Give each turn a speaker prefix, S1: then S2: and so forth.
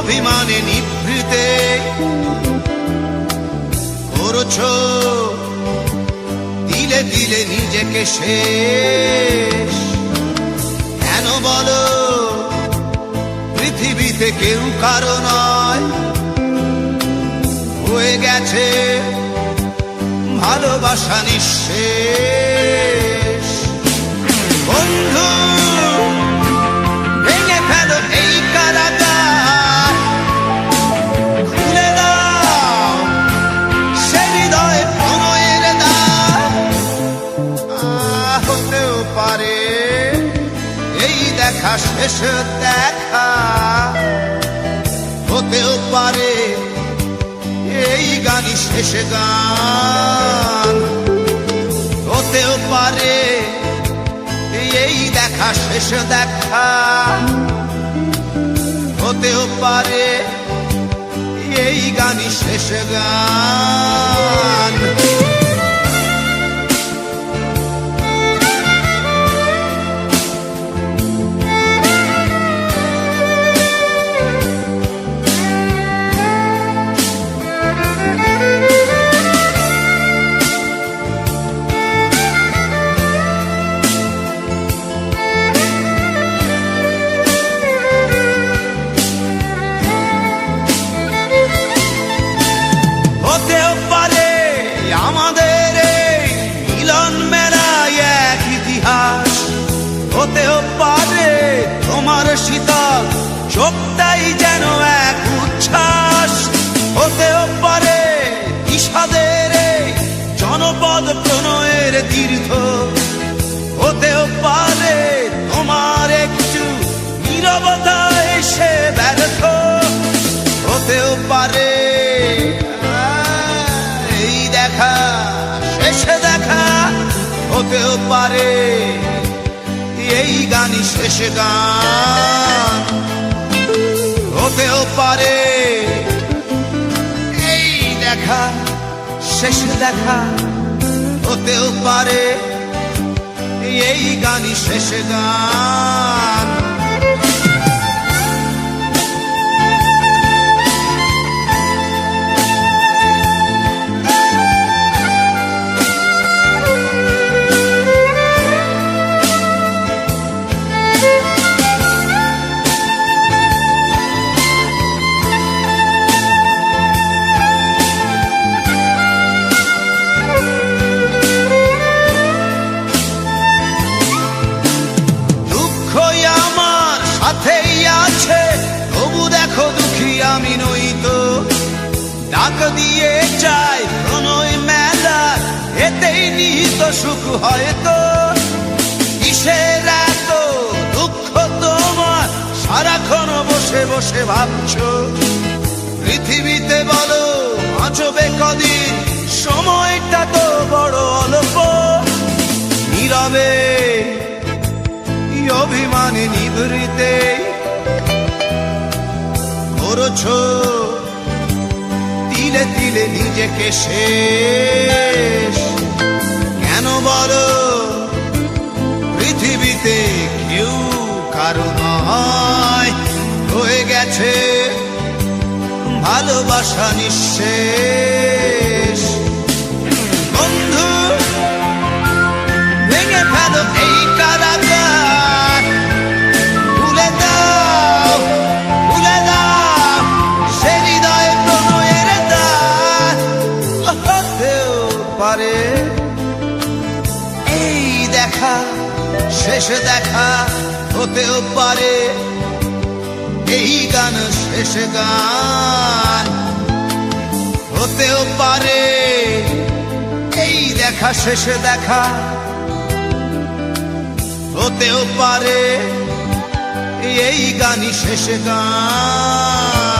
S1: অভিমানে নিভৃতে করছো দিলে দিলে নিজেকে শেষ। কেন বলো পৃথিবীতে কেউ কারো নয়, হয়ে গেছে ভালোবাসা নিঃশেষ। বন্ধু ভেঙে ফেলো এই কারাগার, খুলে দাও সে হৃদয়ে প্রণয়ের দ্বার। হতেও পারে এই দেখা শেষ দেখা, হতেও পারে এই গানই শেষ গান, হতেও পারে এই দেখা শেষ দেখা, হতেও পারে এই গানই শেষ গান। হতেও পারে আমাদের এই মিলন মেলায় এক ইতিহাস, হতেও পারে তোমার শীতল চোখটাই যেন এক উচ্ছ্বাস, হতেও পারে বিষাদের এই জনপদ প্রণয়ের তীর্থ, হতেও পারে তোমার একটু নীরবতা এসে ব্যর্থ, হতেও পারে দেখা শেষ দেখা, হতেও পারে এই গানই শেষ গান, হতেও পারে এই দেখা শেষ দেখা, হতেও পারে এই গানই শেষ গান। তবু দেখো দুঃখী আমি নই তো, ডাক দিয়ে চাই প্রণয় মেলা, এতেই নিহিত সুখ হয়তো। কিসের এত দুঃখ তোমার সারাক্ষণ বসে বসে ভাবছো, পৃথিবীতে বলো বাঁচবে কদিন, সময়টা তো বড় অল্প। নীরবে অভিমানে নিভৃতে করছো দিলে দিলে নিজেকে শেষ। কেন বলো পৃথিবীতে কেউ কারো নয়, হয়ে গেছে ভালোবাসা নিঃশেষ। বন্ধু ভেঙে ফেলো এই কারাগার, ভুলে দাও ভুলে দাও সে হৃদয়ে প্রণয়ের দ্বার। হতেও পারে এই দেখা শেষ দেখা, হতেও পারে এই গান শেষ গান, হতেও পারে এই দেখা শেষ দেখা, হতেও পারে এই গানই শেষ গান।